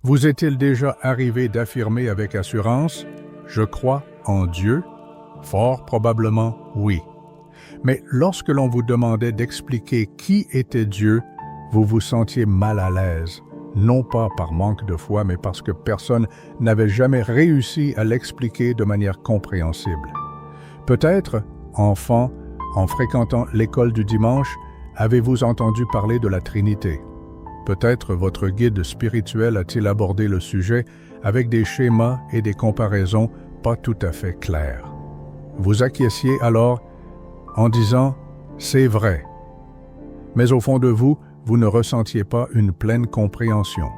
Vous est-il déjà arrivé d'affirmer avec assurance « Je crois en Dieu » ? Fort probablement oui. Mais lorsque l'on vous demandait d'expliquer qui était Dieu, vous vous sentiez mal à l'aise, non pas par manque de foi, mais parce que personne n'avait jamais réussi à l'expliquer de manière compréhensible. Peut-être, enfant, en fréquentant l'école du dimanche, avez-vous entendu parler de la Trinité. Peut-être votre guide spirituel a-t-il abordé le sujet avec des schémas et des comparaisons pas tout à fait claires. Vous acquiesciez alors en disant « c'est vrai ». Mais au fond de vous, vous ne ressentiez pas une pleine compréhension.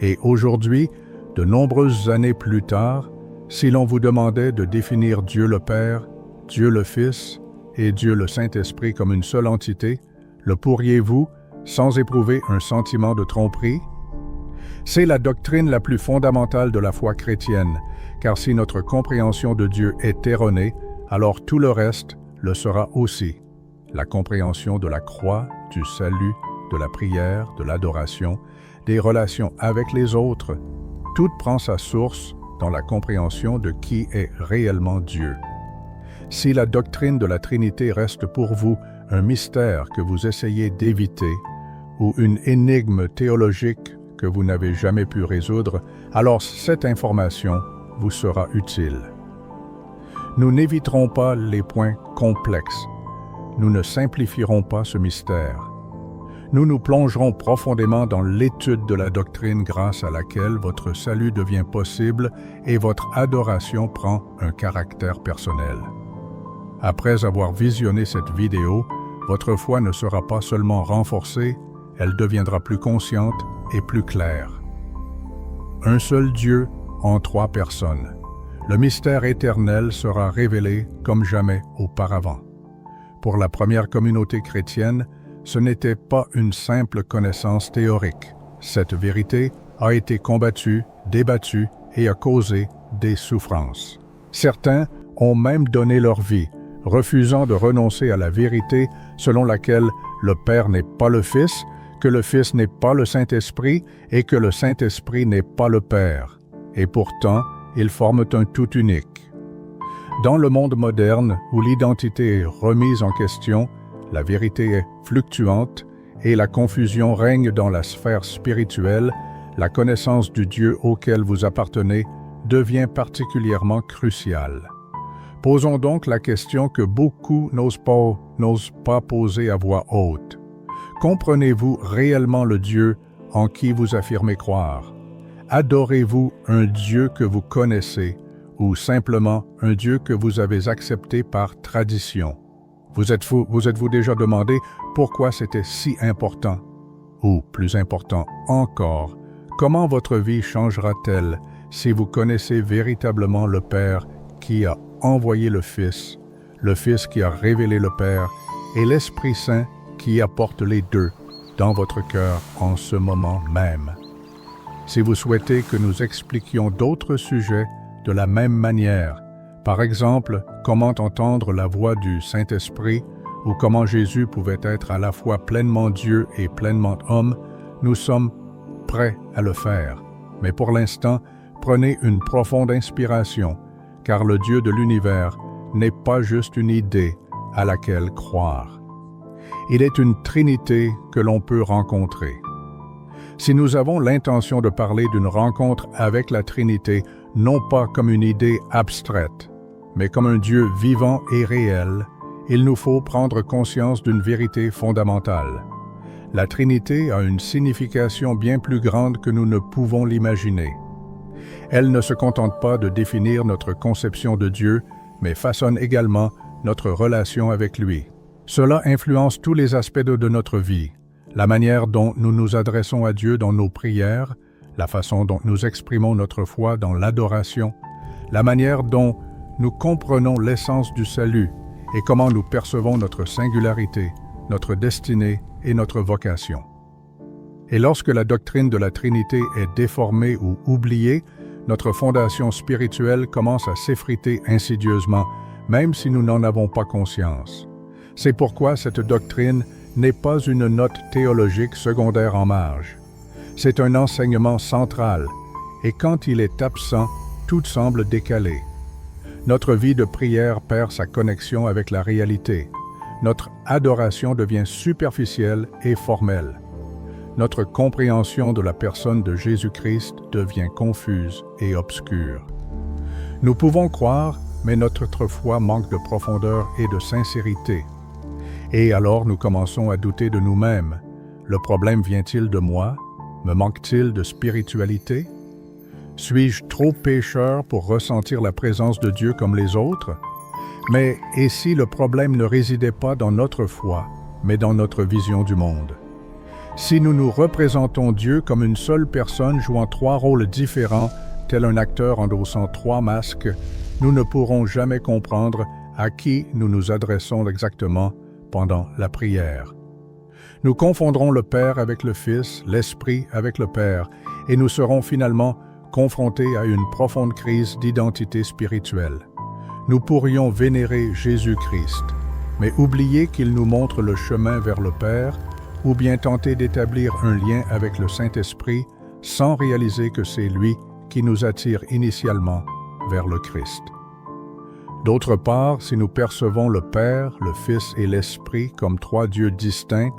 Et aujourd'hui, de nombreuses années plus tard, si l'on vous demandait de définir Dieu le Père, Dieu le Fils et Dieu le Saint-Esprit comme une seule entité, le pourriez-vous sans éprouver un sentiment de tromperie? C'est la doctrine la plus fondamentale de la foi chrétienne, car si notre compréhension de Dieu est erronée, alors tout le reste le sera aussi. La compréhension de la croix, du salut, de la prière, de l'adoration, des relations avec les autres, tout prend sa source dans la compréhension de qui est réellement Dieu. Si la doctrine de la Trinité reste pour vous un mystère que vous essayez d'éviter, ou une énigme théologique que vous n'avez jamais pu résoudre, alors cette information vous sera utile. Nous n'éviterons pas les points complexes. Nous ne simplifierons pas ce mystère. Nous nous plongerons profondément dans l'étude de la doctrine grâce à laquelle votre salut devient possible et votre adoration prend un caractère personnel. Après avoir visionné cette vidéo, votre foi ne sera pas seulement renforcée, elle deviendra plus consciente et plus claire. Un seul Dieu en 3 personnes. Le mystère éternel sera révélé comme jamais auparavant. Pour la première communauté chrétienne, ce n'était pas une simple connaissance théorique. Cette vérité a été combattue, débattue et a causé des souffrances. Certains ont même donné leur vie, refusant de renoncer à la vérité selon laquelle le Père n'est pas le Fils, que le Fils n'est pas le Saint-Esprit et que le Saint-Esprit n'est pas le Père. Et pourtant, ils forment un tout unique. Dans le monde moderne, où l'identité est remise en question, la vérité est fluctuante et la confusion règne dans la sphère spirituelle, la connaissance du Dieu auquel vous appartenez devient particulièrement cruciale. Posons donc la question que beaucoup n'osent pas poser à voix haute. Comprenez-vous réellement le Dieu en qui vous affirmez croire? Adorez-vous un Dieu que vous connaissez ou simplement un Dieu que vous avez accepté par tradition? Vous êtes-vous déjà demandé pourquoi c'était si important? Ou, plus important encore, comment votre vie changera-t-elle si vous connaissez véritablement le Père qui a envoyé le Fils qui a révélé le Père et l'Esprit Saint qui apporte les deux dans votre cœur en ce moment même? Si vous souhaitez que nous expliquions d'autres sujets de la même manière, par exemple, comment entendre la voix du Saint-Esprit ou comment Jésus pouvait être à la fois pleinement Dieu et pleinement homme, nous sommes prêts à le faire. Mais pour l'instant, prenez une profonde inspiration, car le Dieu de l'univers n'est pas juste une idée à laquelle croire. Il est une Trinité que l'on peut rencontrer. Si nous avons l'intention de parler d'une rencontre avec la Trinité, non pas comme une idée abstraite, mais comme un Dieu vivant et réel, il nous faut prendre conscience d'une vérité fondamentale. La Trinité a une signification bien plus grande que nous ne pouvons l'imaginer. Elle ne se contente pas de définir notre conception de Dieu, mais façonne également notre relation avec lui. Cela influence tous les aspects de notre vie, la manière dont nous nous adressons à Dieu dans nos prières, la façon dont nous exprimons notre foi dans l'adoration, la manière dont nous comprenons l'essence du salut et comment nous percevons notre singularité, notre destinée et notre vocation. Et lorsque la doctrine de la Trinité est déformée ou oubliée, notre fondation spirituelle commence à s'effriter insidieusement, même si nous n'en avons pas conscience. C'est pourquoi cette doctrine n'est pas une note théologique secondaire en marge. C'est un enseignement central, et quand il est absent, tout semble décalé. Notre vie de prière perd sa connexion avec la réalité. Notre adoration devient superficielle et formelle. Notre compréhension de la personne de Jésus-Christ devient confuse et obscure. Nous pouvons croire, mais notre foi manque de profondeur et de sincérité. Et alors nous commençons à douter de nous-mêmes. Le problème vient-il de moi? Me manque-t-il de spiritualité? Suis-je trop pécheur pour ressentir la présence de Dieu comme les autres? Mais et si le problème ne résidait pas dans notre foi, mais dans notre vision du monde? Si nous nous représentons Dieu comme une seule personne jouant trois rôles différents, tel un acteur endossant trois masques, nous ne pourrons jamais comprendre à qui nous nous adressons exactement pendant la prière. Nous confondrons le Père avec le Fils, l'Esprit avec le Père, et nous serons finalement confrontés à une profonde crise d'identité spirituelle. Nous pourrions vénérer Jésus-Christ, mais oublier qu'il nous montre le chemin vers le Père, ou bien tenter d'établir un lien avec le Saint-Esprit sans réaliser que c'est lui qui nous attire initialement vers le Christ. D'autre part, si nous percevons le Père, le Fils et l'Esprit comme trois dieux distincts,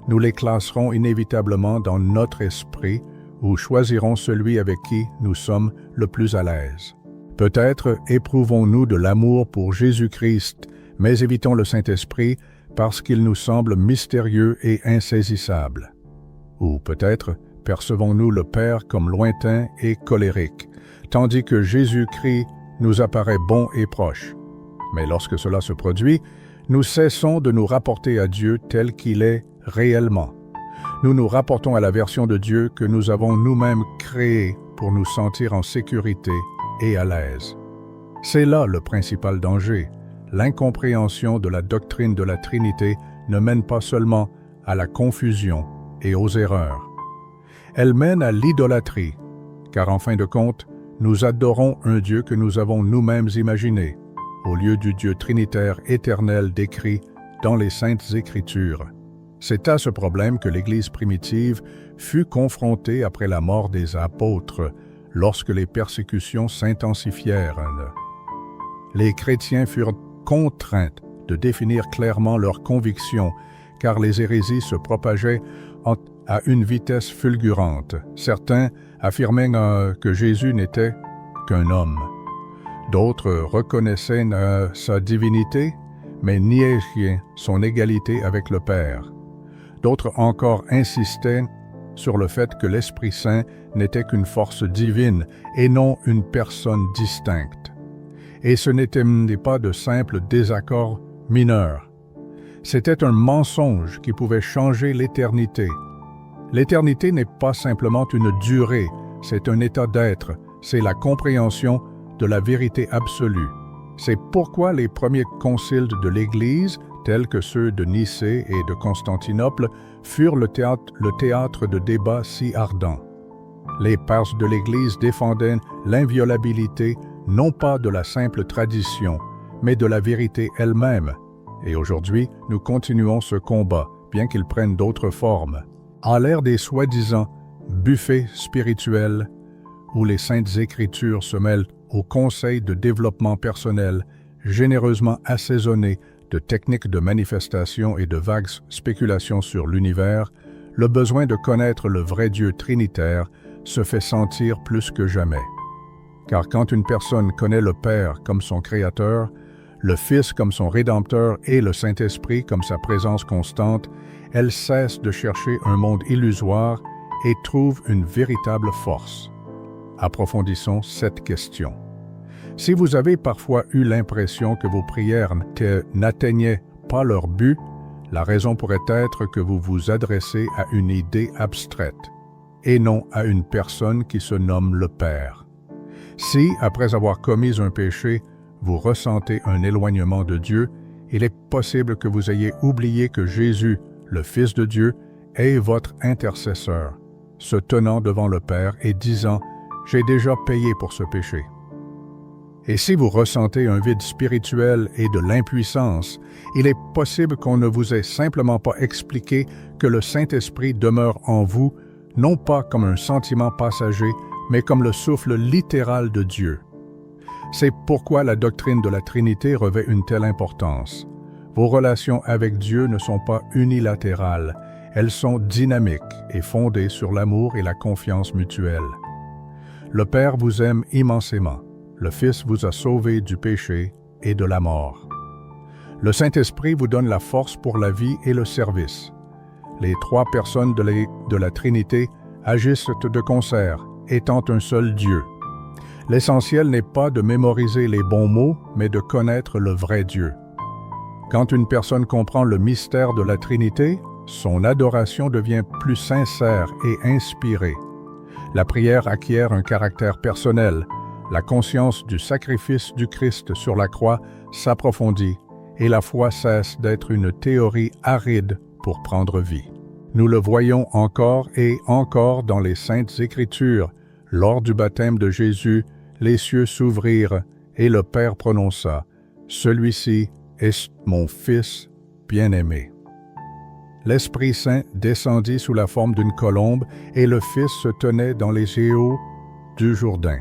nous les classerons inévitablement dans notre esprit ou choisirons celui avec qui nous sommes le plus à l'aise. Peut-être éprouvons-nous de l'amour pour Jésus-Christ, mais évitons le Saint-Esprit parce qu'il nous semble mystérieux et insaisissable. Ou peut-être percevons-nous le Père comme lointain et colérique, tandis que Jésus-Christ nous apparaît bon et proche. Mais lorsque cela se produit, nous cessons de nous rapporter à Dieu tel qu'il est réellement. Nous nous rapportons à la version de Dieu que nous avons nous-mêmes créée pour nous sentir en sécurité et à l'aise. C'est là le principal danger. L'incompréhension de la doctrine de la Trinité ne mène pas seulement à la confusion et aux erreurs. Elle mène à l'idolâtrie, car en fin de compte, nous adorons un Dieu que nous avons nous-mêmes imaginé, au lieu du Dieu trinitaire éternel décrit dans les Saintes Écritures. C'est à ce problème que l'Église primitive fut confrontée après la mort des apôtres, lorsque les persécutions s'intensifièrent. Les chrétiens furent contraints de définir clairement leurs convictions, car les hérésies se propageaient à une vitesse fulgurante. Certains affirmaient que Jésus n'était qu'un homme. D'autres reconnaissaient sa divinité, mais niaient son égalité avec le Père. D'autres encore insistaient sur le fait que l'Esprit Saint n'était qu'une force divine et non une personne distincte. Et ce n'était pas de simples désaccords mineurs. C'était un mensonge qui pouvait changer l'éternité. L'éternité n'est pas simplement une durée, c'est un état d'être, c'est la compréhension de la vérité absolue. C'est pourquoi les premiers conciles de l'Église, tels que ceux de Nicée et de Constantinople, furent le théâtre de débats si ardents. Les pères de l'Église défendaient l'inviolabilité non pas de la simple tradition, mais de la vérité elle-même. Et aujourd'hui, nous continuons ce combat, bien qu'il prenne d'autres formes. À l'ère des soi-disant buffets spirituels, où les Saintes Écritures se mêlent aux conseils de développement personnel, généreusement assaisonnés de techniques de manifestation et de vagues spéculations sur l'univers, le besoin de connaître le vrai Dieu trinitaire se fait sentir plus que jamais. Car quand une personne connaît le Père comme son Créateur, le Fils comme son Rédempteur et le Saint-Esprit comme sa présence constante, elle cesse de chercher un monde illusoire et trouve une véritable force. Approfondissons cette question. Si vous avez parfois eu l'impression que vos prières n'atteignaient pas leur but, la raison pourrait être que vous vous adressez à une idée abstraite et non à une personne qui se nomme le Père. Si, après avoir commis un péché, vous ressentez un éloignement de Dieu, il est possible que vous ayez oublié que Jésus, le Fils de Dieu, est votre intercesseur, se tenant devant le Père et disant « J'ai déjà payé pour ce péché ». Et si vous ressentez un vide spirituel et de l'impuissance, il est possible qu'on ne vous ait simplement pas expliqué que le Saint-Esprit demeure en vous non pas comme un sentiment passager, mais comme le souffle littéral de Dieu. C'est pourquoi la doctrine de la Trinité revêt une telle importance. Vos relations avec Dieu ne sont pas unilatérales, elles sont dynamiques et fondées sur l'amour et la confiance mutuelle. Le Père vous aime immensément. Le Fils vous a sauvé du péché et de la mort. Le Saint-Esprit vous donne la force pour la vie et le service. Les trois personnes de la Trinité agissent de concert, étant un seul Dieu. L'essentiel n'est pas de mémoriser les bons mots, mais de connaître le vrai Dieu. Quand une personne comprend le mystère de la Trinité, son adoration devient plus sincère et inspirée. La prière acquiert un caractère personnel. La conscience du sacrifice du Christ sur la croix s'approfondit et la foi cesse d'être une théorie aride pour prendre vie. Nous le voyons encore et encore dans les Saintes Écritures. Lors du baptême de Jésus, les cieux s'ouvrirent et le Père prononça « Celui-ci est mon Fils bien-aimé ». L'Esprit Saint descendit sous la forme d'une colombe et le Fils se tenait dans les eaux du Jourdain.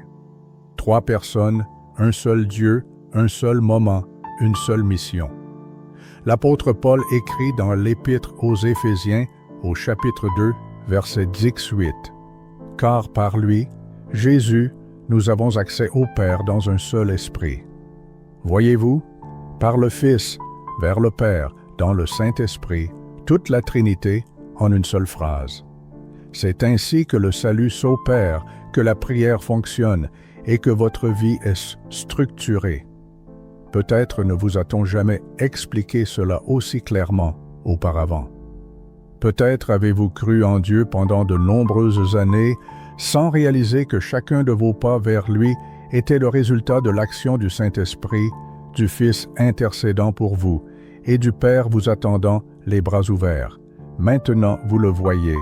Trois personnes, un seul Dieu, un seul moment, une seule mission. L'apôtre Paul écrit dans l'Épître aux Éphésiens, au chapitre 2, verset 18, « Car par lui, Jésus, nous avons accès au Père dans un seul esprit. » Voyez-vous, par le Fils, vers le Père, dans le Saint-Esprit, toute la Trinité en une seule phrase. C'est ainsi que le salut s'opère, que la prière fonctionne et que votre vie est structurée. Peut-être ne vous a-t-on jamais expliqué cela aussi clairement auparavant. Peut-être avez-vous cru en Dieu pendant de nombreuses années sans réaliser que chacun de vos pas vers lui était le résultat de l'action du Saint-Esprit, du Fils intercédant pour vous et du Père vous attendant les bras ouverts. Maintenant, vous le voyez.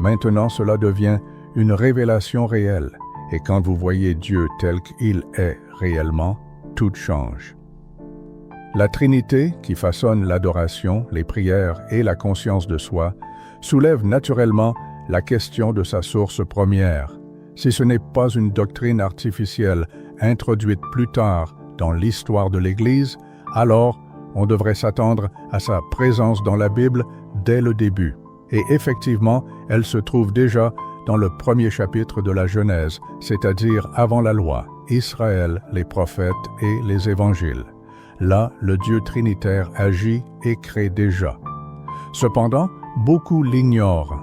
Maintenant, cela devient une révélation réelle. Et quand vous voyez Dieu tel qu'il est réellement, tout change. La Trinité, qui façonne l'adoration, les prières et la conscience de soi, soulève naturellement la question de sa source première. Si ce n'est pas une doctrine artificielle introduite plus tard dans l'histoire de l'Église, alors on devrait s'attendre à sa présence dans la Bible dès le début. Et effectivement, elle se trouve déjà dans le premier chapitre de la Genèse, c'est-à-dire avant la loi, Israël, les prophètes et les évangiles. Là, le Dieu trinitaire agit et crée déjà. Cependant, beaucoup l'ignorent,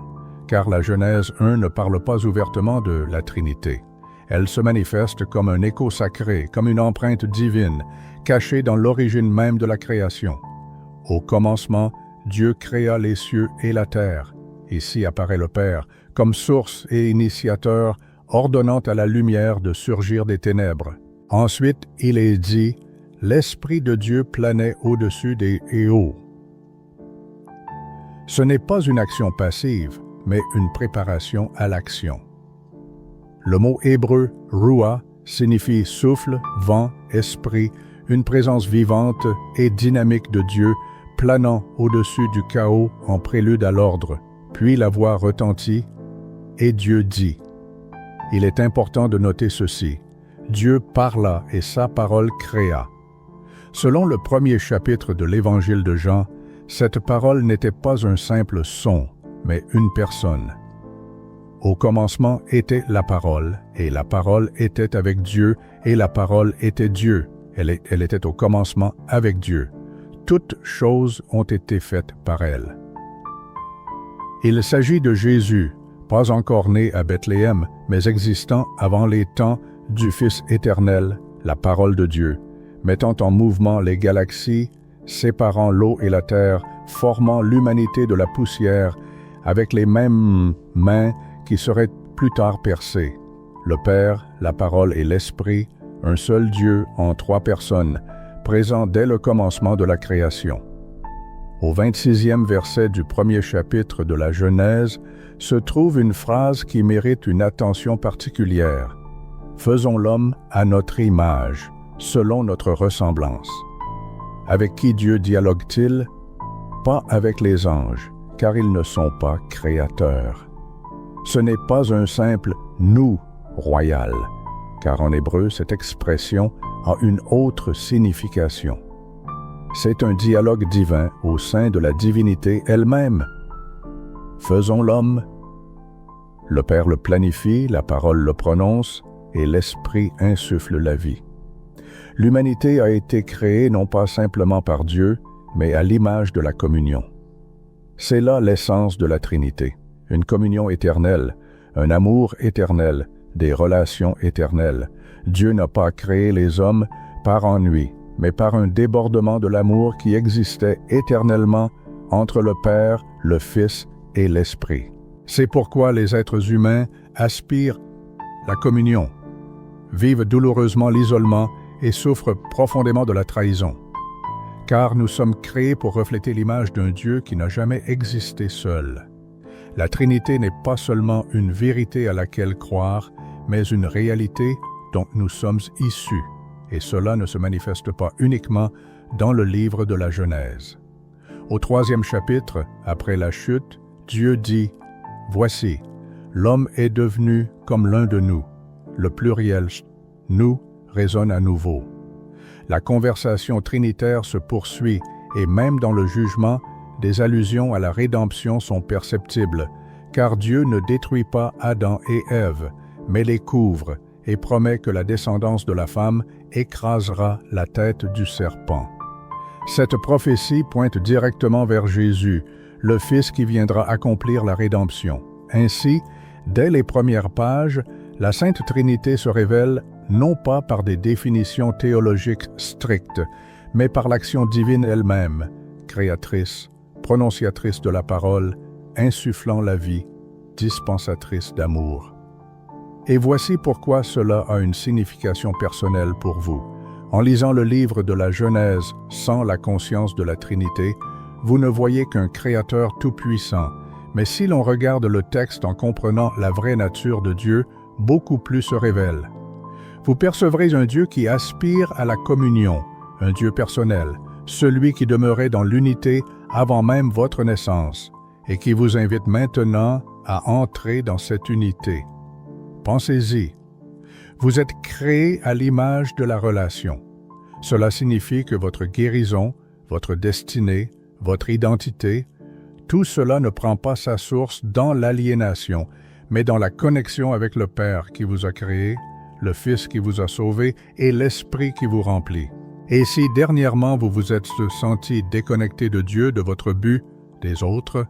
car la Genèse 1 ne parle pas ouvertement de la Trinité. Elle se manifeste comme un écho sacré, comme une empreinte divine, cachée dans l'origine même de la création. Au commencement, Dieu créa les cieux et la terre. Ici apparaît le Père, comme source et initiateur, ordonnant à la lumière de surgir des ténèbres. Ensuite, il est dit, « L'Esprit de Dieu planait au-dessus des eaux. » Ce n'est pas une action passive, mais une préparation à l'action. Le mot hébreu « ruah » signifie souffle, vent, esprit, une présence vivante et dynamique de Dieu planant au-dessus du chaos en prélude à l'ordre. Puis la voix retentit, et Dieu dit. Il est important de noter ceci. Dieu parla et sa parole créa. Selon le premier chapitre de l'Évangile de Jean, cette parole n'était pas un simple son, mais une personne. Au commencement était la parole, et la parole était avec Dieu, et la parole était Dieu. Elle était au commencement avec Dieu. Toutes choses ont été faites par elle. Il s'agit de Jésus, pas encore né à Bethléem, mais existant avant les temps du Fils éternel, la parole de Dieu, mettant en mouvement les galaxies, séparant l'eau et la terre, formant l'humanité de la poussière, avec les mêmes mains qui seraient plus tard percées. Le Père, la parole et l'Esprit, un seul Dieu en trois personnes, présent dès le commencement de la création. Au 26e verset du premier chapitre de la Genèse se trouve une phrase qui mérite une attention particulière. « Faisons l'homme à notre image, selon notre ressemblance. » Avec qui Dieu dialogue-t-il? Pas avec les anges, car ils ne sont pas créateurs. Ce n'est pas un simple « nous » royal, car en hébreu, cette expression a une autre signification. C'est un dialogue divin au sein de la divinité elle-même. Faisons l'homme. Le Père le planifie, la parole le prononce, et l'Esprit insuffle la vie. L'humanité a été créée non pas simplement par Dieu, mais à l'image de la communion. C'est là l'essence de la Trinité, une communion éternelle, un amour éternel, des relations éternelles. Dieu n'a pas créé les hommes par ennui, mais par un débordement de l'amour qui existait éternellement entre le Père, le Fils et l'Esprit. C'est pourquoi les êtres humains aspirent la communion, vivent douloureusement l'isolement et souffrent profondément de la trahison. Car nous sommes créés pour refléter l'image d'un Dieu qui n'a jamais existé seul. La Trinité n'est pas seulement une vérité à laquelle croire, mais une réalité dont nous sommes issus, et cela ne se manifeste pas uniquement dans le livre de la Genèse. Au 3e chapitre, après la chute, Dieu dit « Voici, l'homme est devenu comme l'un de nous ». Le pluriel « nous » résonne à nouveau. La conversation trinitaire se poursuit et même dans le jugement, des allusions à la rédemption sont perceptibles, car Dieu ne détruit pas Adam et Ève, mais les couvre et promet que la descendance de la femme écrasera la tête du serpent. Cette prophétie pointe directement vers Jésus, le Fils qui viendra accomplir la rédemption. Ainsi, dès les premières pages, la Sainte Trinité se révèle non pas par des définitions théologiques strictes, mais par l'action divine elle-même, créatrice, prononciatrice de la parole, insufflant la vie, dispensatrice d'amour. Et voici pourquoi cela a une signification personnelle pour vous. En lisant le livre de la Genèse sans la conscience de la Trinité, vous ne voyez qu'un Créateur tout-puissant, mais si l'on regarde le texte en comprenant la vraie nature de Dieu, beaucoup plus se révèle. Vous percevrez un Dieu qui aspire à la communion, un Dieu personnel, celui qui demeurait dans l'unité avant même votre naissance, et qui vous invite maintenant à entrer dans cette unité. Pensez-y. Vous êtes créé à l'image de la relation. Cela signifie que votre guérison, votre destinée, votre identité, tout cela ne prend pas sa source dans l'aliénation, mais dans la connexion avec le Père qui vous a créé, le Fils qui vous a sauvé et l'Esprit qui vous remplit. Et si dernièrement vous vous êtes senti déconnecté de Dieu, de votre but, des autres,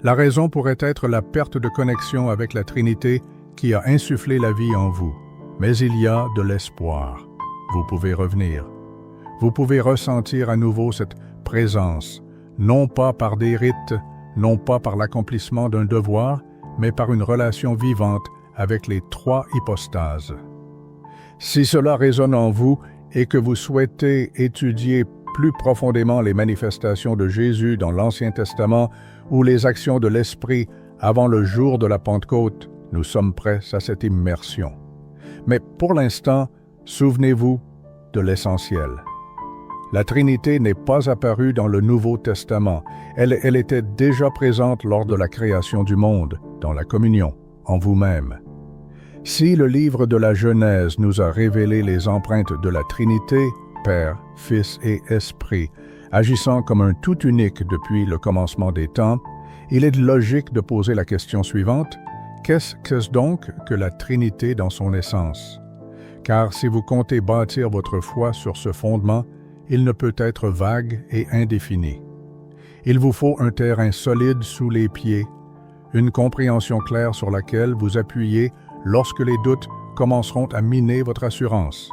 la raison pourrait être la perte de connexion avec la Trinité qui a insufflé la vie en vous. Mais il y a de l'espoir. Vous pouvez revenir. Vous pouvez ressentir à nouveau cette présence, non pas par des rites, non pas par l'accomplissement d'un devoir, mais par une relation vivante avec les trois hypostases. Si cela résonne en vous et que vous souhaitez étudier plus profondément les manifestations de Jésus dans l'Ancien Testament ou les actions de l'Esprit avant le jour de la Pentecôte, nous sommes prêts à cette immersion. Mais pour l'instant, souvenez-vous de l'essentiel. La Trinité n'est pas apparue dans le Nouveau Testament. Elle était déjà présente lors de la création du monde, dans la communion, en vous-même. Si le livre de la Genèse nous a révélé les empreintes de la Trinité, Père, Fils et Esprit, agissant comme un tout unique depuis le commencement des temps, il est logique de poser la question suivante: qu'est-ce donc que la Trinité dans son essence? Car si vous comptez bâtir votre foi sur ce fondement, il ne peut être vague et indéfini. Il vous faut un terrain solide sous les pieds, une compréhension claire sur laquelle vous appuyez lorsque les doutes commenceront à miner votre assurance.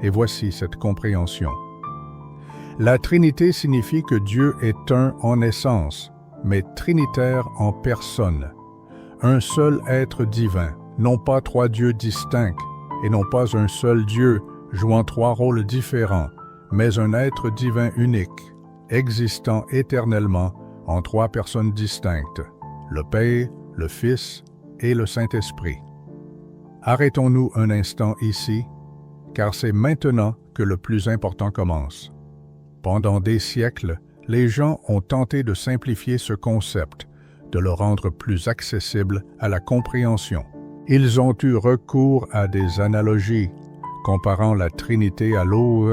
Et voici cette compréhension. La Trinité signifie que Dieu est un en essence, mais trinitaire en personne. Un seul être divin, non pas trois dieux distincts, et non pas un seul Dieu jouant trois rôles différents, mais un être divin unique, existant éternellement en trois personnes distinctes, le Père, le Fils et le Saint-Esprit. Arrêtons-nous un instant ici, car c'est maintenant que le plus important commence. Pendant des siècles, les gens ont tenté de simplifier ce concept, de le rendre plus accessible à la compréhension. Ils ont eu recours à des analogies, comparant la Trinité à l'eau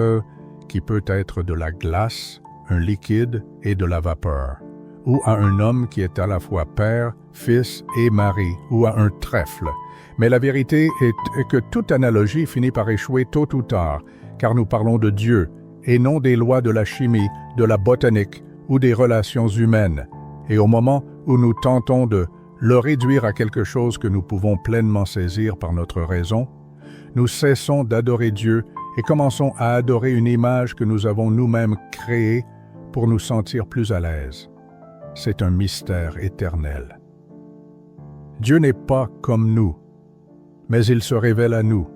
qui peut être de la glace, un liquide et de la vapeur, ou à un homme qui est à la fois Père, Fils et Mari, ou à un trèfle. Mais la vérité est que toute analogie finit par échouer tôt ou tard, car nous parlons de Dieu, et non des lois de la chimie, de la botanique ou des relations humaines. Et au moment où nous tentons de le réduire à quelque chose que nous pouvons pleinement saisir par notre raison, nous cessons d'adorer Dieu et commençons à adorer une image que nous avons nous-mêmes créée pour nous sentir plus à l'aise. C'est un mystère éternel. Dieu n'est pas comme nous, mais il se révèle à nous.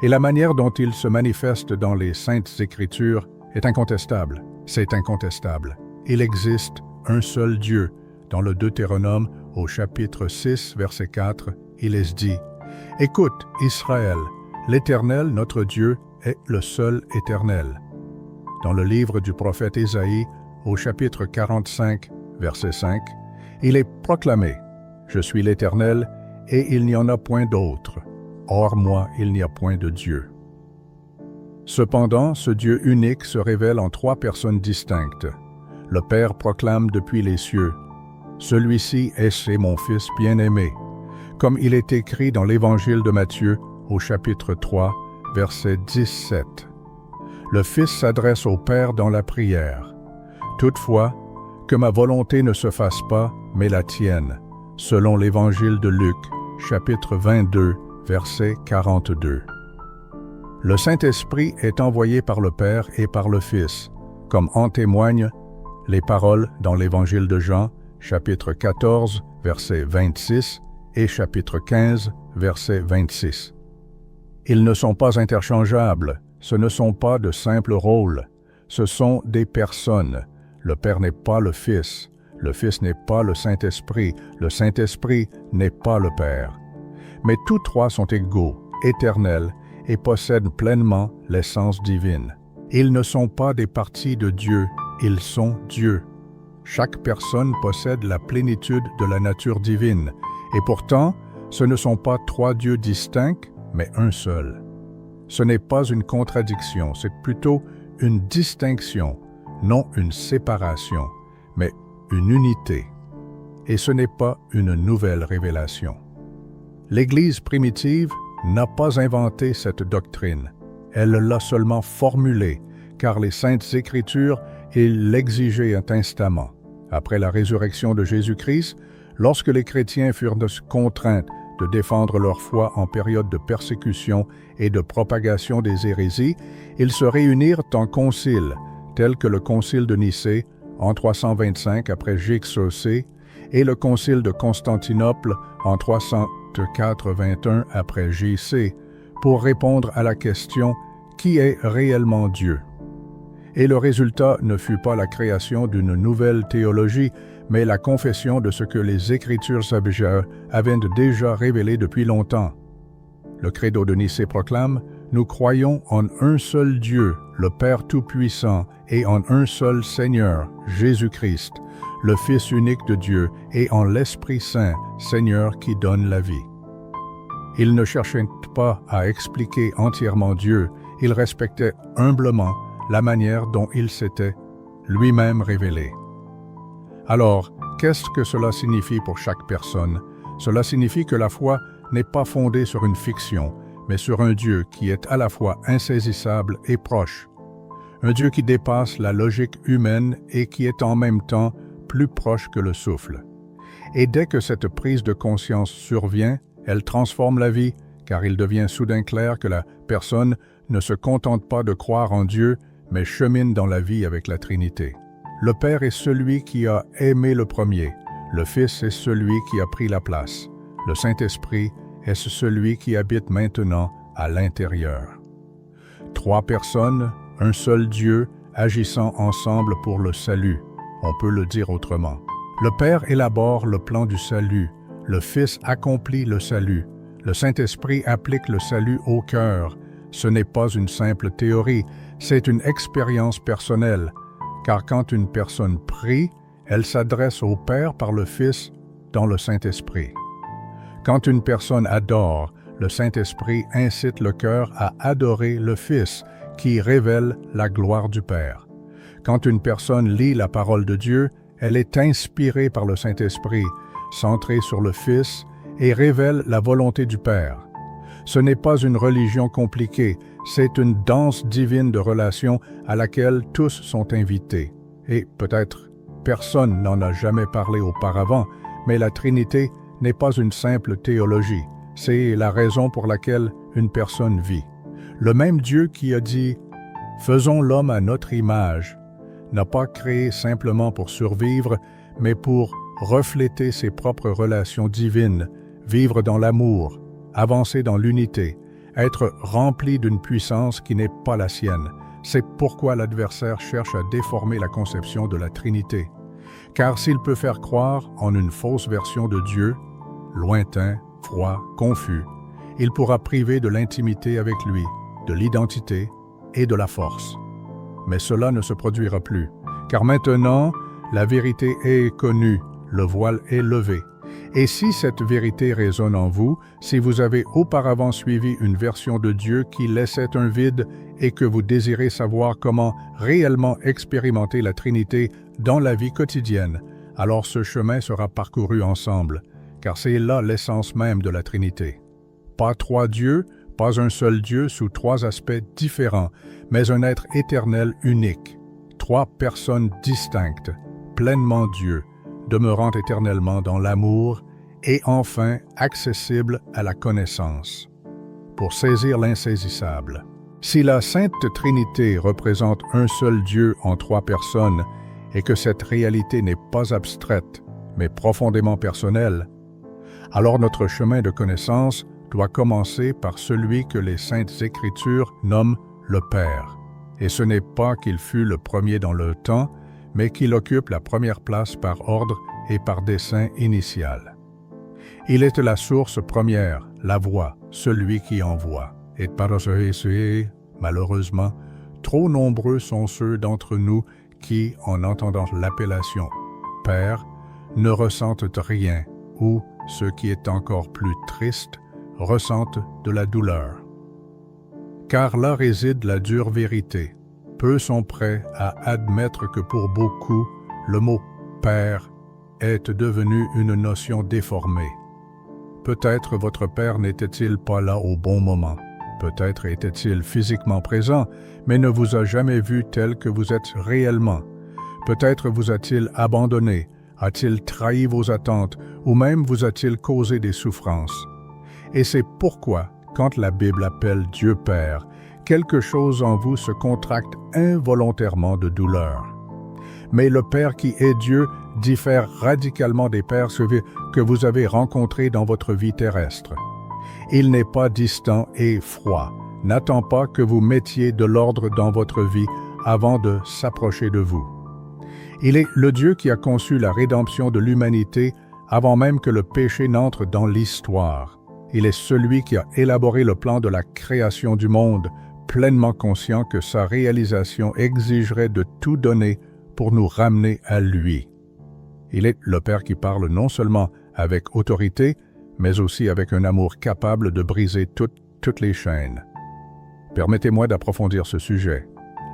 Et la manière dont il se manifeste dans les Saintes Écritures est incontestable. C'est incontestable. Il existe un seul Dieu. Dans le Deutéronome, au chapitre 6, verset 4, il est dit « Écoute, Israël, l'Éternel, notre Dieu, est le seul éternel. » Dans le livre du prophète Ésaïe, au chapitre 45, verset 5, il est proclamé « Je suis l'Éternel, et il n'y en a point d'autre. Hors moi, il n'y a point de Dieu. » Cependant, ce Dieu unique se révèle en trois personnes distinctes. Le Père proclame depuis les cieux « Celui-ci est mon Fils bien-aimé », comme il est écrit dans l'Évangile de Matthieu, au chapitre 3, verset 17. Le Fils s'adresse au Père dans la prière. « Toutefois, que ma volonté ne se fasse pas, mais la tienne », selon l'Évangile de Luc, chapitre 22, verset 42. Le Saint-Esprit est envoyé par le Père et par le Fils, comme en témoignent les paroles dans l'Évangile de Jean, chapitre 14, verset 26 et chapitre 15, verset 26. Ils ne sont pas interchangeables, ce ne sont pas de simples rôles, ce sont des personnes. Le Père n'est pas le Fils n'est pas le Saint-Esprit n'est pas le Père. Mais tous trois sont égaux, éternels, et possèdent pleinement l'essence divine. Ils ne sont pas des parties de Dieu, ils sont Dieu. Chaque personne possède la plénitude de la nature divine, et pourtant, ce ne sont pas trois dieux distincts, mais un seul. Ce n'est pas une contradiction, c'est plutôt une distinction, non une séparation, mais une unité. Et ce n'est pas une nouvelle révélation. L'Église primitive n'a pas inventé cette doctrine. Elle l'a seulement formulée, car les Saintes Écritures l'exigeaient instamment. Après la résurrection de Jésus-Christ, lorsque les chrétiens furent contraints de défendre leur foi en période de persécution et de propagation des hérésies, ils se réunirent en concile, tel que le concile de Nicée en 325 après J.C. et le concile de Constantinople en 304-21 après J.C. pour répondre à la question « Qui est réellement Dieu ?» Et le résultat ne fut pas la création d'une nouvelle théologie, mais la confession de ce que les Écritures avaient déjà révélé depuis longtemps. Le Credo de Nicée proclame « Nous croyons en un seul Dieu, le Père Tout-Puissant, et en un seul Seigneur, Jésus-Christ, le Fils unique de Dieu, et en l'Esprit Saint, Seigneur qui donne la vie. » Ils ne cherchaient pas à expliquer entièrement Dieu, ils respectaient humblement la manière dont il s'était lui-même révélé. Alors, qu'est-ce que cela signifie pour chaque personne? Cela signifie que la foi n'est pas fondée sur une fiction, mais sur un Dieu qui est à la fois insaisissable et proche. Un Dieu qui dépasse la logique humaine et qui est en même temps plus proche que le souffle. Et dès que cette prise de conscience survient, elle transforme la vie, car il devient soudain clair que la personne ne se contente pas de croire en Dieu, mais chemine dans la vie avec la Trinité. Le Père est celui qui a aimé le premier, le Fils est celui qui a pris la place, le Saint-Esprit est celui qui habite maintenant à l'intérieur. Trois personnes, un seul Dieu, agissant ensemble pour le salut, on peut le dire autrement. Le Père élabore le plan du salut, le Fils accomplit le salut, le Saint-Esprit applique le salut au cœur. Ce n'est pas une simple théorie, c'est une expérience personnelle, car quand une personne prie, elle s'adresse au Père par le Fils dans le Saint-Esprit. Quand une personne adore, le Saint-Esprit incite le cœur à adorer le Fils, qui révèle la gloire du Père. Quand une personne lit la parole de Dieu, elle est inspirée par le Saint-Esprit, centrée sur le Fils, et révèle la volonté du Père. Ce n'est pas une religion compliquée, c'est une danse divine de relations à laquelle tous sont invités. Et peut-être personne n'en a jamais parlé auparavant, mais la Trinité n'est pas une simple théologie, c'est la raison pour laquelle une personne vit. Le même Dieu qui a dit « Faisons l'homme à notre image » n'a pas créé simplement pour survivre, mais pour refléter ses propres relations divines, vivre dans l'amour, avancer dans l'unité, être rempli d'une puissance qui n'est pas la sienne. C'est pourquoi l'adversaire cherche à déformer la conception de la Trinité. Car s'il peut faire croire en une fausse version de Dieu, lointain, froid, confus, il pourra priver de l'intimité avec lui, de l'identité et de la force. Mais cela ne se produira plus, car maintenant, la vérité est connue, le voile est levé. Et si cette vérité résonne en vous, si vous avez auparavant suivi une version de Dieu qui laissait un vide et que vous désirez savoir comment réellement expérimenter la Trinité dans la vie quotidienne, alors ce chemin sera parcouru ensemble, car c'est là l'essence même de la Trinité. Pas trois dieux, pas un seul Dieu sous trois aspects différents, mais un être éternel unique. Trois personnes distinctes, pleinement Dieu, demeurant éternellement dans l'amour et enfin accessible à la connaissance, pour saisir l'insaisissable. Si la Sainte Trinité représente un seul Dieu en trois personnes et que cette réalité n'est pas abstraite, mais profondément personnelle, alors notre chemin de connaissance doit commencer par celui que les Saintes Écritures nomment le Père. Et ce n'est pas qu'il fut le premier dans le temps, mais qu'il occupe la première place par ordre et par dessein initial. Il est la source première, la voix, celui qui envoie. Et par ce malheureusement, trop nombreux sont ceux d'entre nous qui, en entendant l'appellation « Père », ne ressentent rien ou, ce qui est encore plus triste, ressentent de la douleur. Car là réside la dure vérité. Peu sont prêts à admettre que pour beaucoup, le mot « Père » est devenu une notion déformée. Peut-être votre Père n'était-il pas là au bon moment. Peut-être était-il physiquement présent, mais ne vous a jamais vu tel que vous êtes réellement. Peut-être vous a-t-il abandonné, a-t-il trahi vos attentes, ou même vous a-t-il causé des souffrances. Et c'est pourquoi, quand la Bible appelle Dieu Père, quelque chose en vous se contracte involontairement de douleur. Mais le Père qui est Dieu diffère radicalement des pères que vous avez rencontrés dans votre vie terrestre. Il n'est pas distant et froid, n'attend pas que vous mettiez de l'ordre dans votre vie avant de s'approcher de vous. Il est le Dieu qui a conçu la rédemption de l'humanité avant même que le péché n'entre dans l'histoire. Il est celui qui a élaboré le plan de la création du monde, pleinement conscient que sa réalisation exigerait de tout donner pour nous ramener à lui. Il est le Père qui parle non seulement avec autorité, mais aussi avec un amour capable de briser toutes les chaînes. Permettez-moi d'approfondir ce sujet.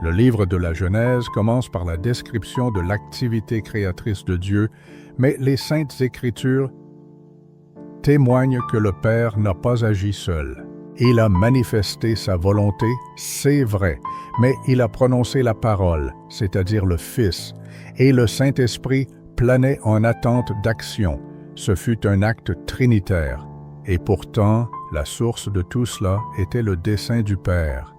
Le livre de la Genèse commence par la description de l'activité créatrice de Dieu, mais les Saintes Écritures témoignent que le Père n'a pas agi seul. Il a manifesté sa volonté, c'est vrai, mais il a prononcé la parole, c'est-à-dire le Fils, et le Saint-Esprit planait en attente d'action. Ce fut un acte trinitaire, et pourtant, la source de tout cela était le dessein du Père.